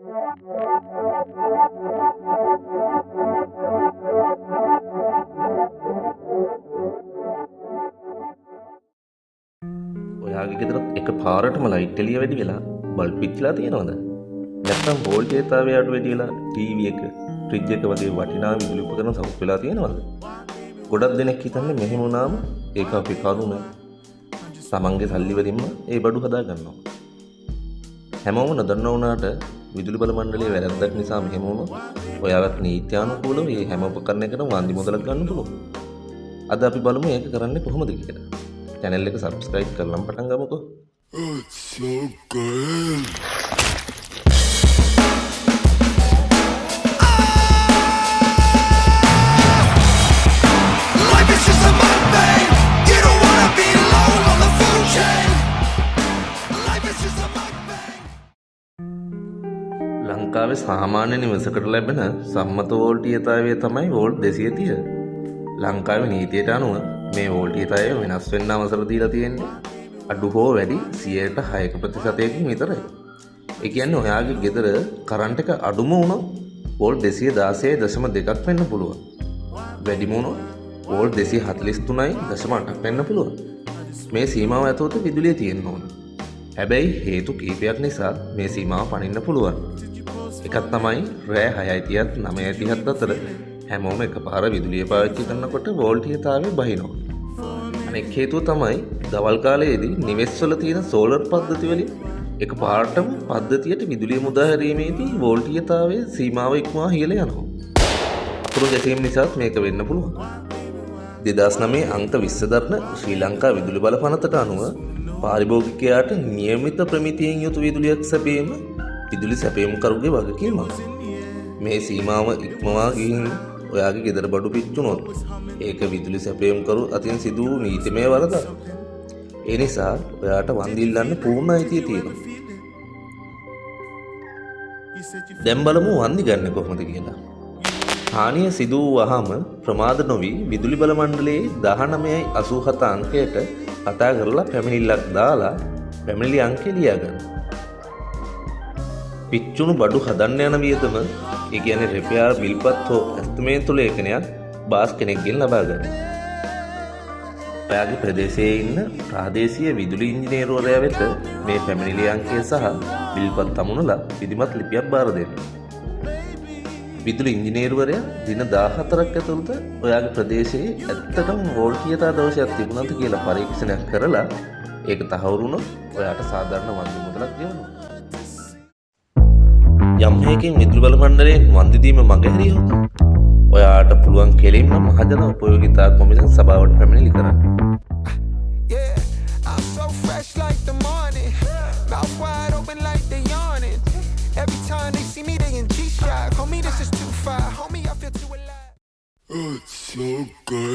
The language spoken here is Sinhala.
ඔයාගේ ගෙදරත් එක පාරටම ලයිට් එළිය වැඩි වෙලා බල්බ් පිච්චිලා තියෙනවද? නැත්නම් වෝල්ටේජතාවය අඩු වැඩි වෙලා ටීවී එක, ෆ්‍රිජ් එක වගේ වටිනා විදුලි උපකරණ සවුත් වෙලා තියෙනවද? ගොඩක් දෙනෙක් හිතන්නේ මෙහෙම වුණාම ඒක අපි කරුණ තමන්ගේ සල්ලි වලින්ම ඒ බඩු හදා ගන්නවා. හැමෝම නොදන්න වුණාට විදුලි බල මණ්ඩලයේ වැරැද්දක් නිසා මෙහෙම වුණොත් ඔයාලට නීත්‍යානුකූලව මේ හැම උපකරණයකටම වන්දි මුදලක් ගන්න පුළුවන්. අද අපි බලමු ඒක කරන්නේ කොහොමද කියලා. channel එක subscribe කරලා පටන් ගමුකෝ. It's so good. Life is just a Monday. You don't wanna be alone on the food chain. Life is just a Monday. ලංකාවේ සාමාන්‍ය නිවසකට ලැබෙන සම්මත වෝල්ටීයතාවය තමයි වෝල්ට් 230. ලංකාවේ නීතියට අනුව මේ වෝල්ටීයතාවය වෙනස් වෙන්න අවසර දීලා තියෙන්නේ අඩු හෝ වැඩි 6%කින් විතරයි. ඒ කියන්නේ ඔයාගේ ගෙදර කරන්ට් එක අඩුම වුණොත් වෝල්ට් 216.2ක් වෙන්න පුළුවන්. වැඩිම වුණොත් වෝල්ට් 243.8ක් වෙන්න පුළුවන්. මේ සීමාව ඇතුළත විදුලිය තියෙන්න ඕන. හැබැයි හේතු කීපයක් නිසා මේ සීමාව පනින්න පුළුවන්. එකක් තමයි රෑ 6:30ත් 9:30ත් අතර හැමෝම එකපාර විදුලිය පාවිච්චි කරනකොට වෝල්ටීයතාවය බහිනවා. අනෙක් හේතුව තමයි දවල් කාලයේදී නිවෙස්වල තියෙන සෝලර් පද්ධති වලින් එකපාරටම පද්ධතියට විදුලිය මුදා හැරීමේදී වෝල්ටීයතාවයේ සීමාව ඉක්මවා ඉහළ යනවා. අතුරු ගැටීම් නිසාත් මේක වෙන්න පුළුවන්. 2009 අංක 20 දරන ශ්‍රී ලංකා විදුලි බල පනතට අනුව පාරිභෝගිකයාට නියමිත ප්‍රමිතියෙන් යුතු විදුලියක් සැපීම විදුලි සැපයුම්කරුගේ වගකීමක්. මේ සීමාව ඉක්මවා ගිහින් ඔයාගේ ගෙදර බඩු පිච්චුනොත් ඒක විදුලි සැපයුම්කරු අතින් සිදු වූ නීතිමය වරදක්. ඒ නිසා ඔයාට වන්දි ඉල්ලන්න පූර්ණ අයිතිය තියෙනවා. දැන් බලමු වන්දි ගන්න කොහොමද කියලා. හානිය සිදු වුවහම ප්‍රමාද නොවි විදුලි බල මණ්ඩලයේ 1987 අංකයට කතා කරලා පැමිණිල්ලක් දාලා පැමිණිලි අංකය ලියා ගන්න. පිච්චුණු බඩු හදන්න යන වියදම, ඒ කියන්නේ රිපෙයාර් බිල්පත් හෝ ඇස්තිමේන්තු ලේඛනයක් බාස් කෙනෙක්ගෙන් ලබා ගන්න. ඔයාගේ ප්‍රදේශයේ ඉන්න ප්‍රාදේශීය විදුලි ඉංජිනේරුවරයා වෙත මේ පැමිණිලි අංකය සහ බිල්පත් තමුණලා විධිමත් ලිපියක් බාර දෙන්න. විදුලි ඉංජිනේරුවරයා දින 14ක් ඇතුළත ඔයාගේ ප්‍රදේශයේ ඇත්තටම වෝල්ටීයතා දෝෂයක් තිබුණාද කියලා පරීක්ෂණයක් කරලා ඒක තහවුරු වුණොත් ඔයාට සාධාරණ වන්දි මුදලක් ගෙවනවා. යම් හේකින් විදුලි බල මණ්ඩලයෙන් වන්දි දීම මගහැරියොත් ඔයාට පුළුවන් කෙලින්ම මහජන උපයෝගිතා කොමිසම් සභාවට පැමිණිලි කරන්න. Yeah, I'm so fresh like the morning. Mouth wide open like they yawning. Every time they see me, they in G-Shock. Homie, this is too far. Homie, I feel too alive. It's so good.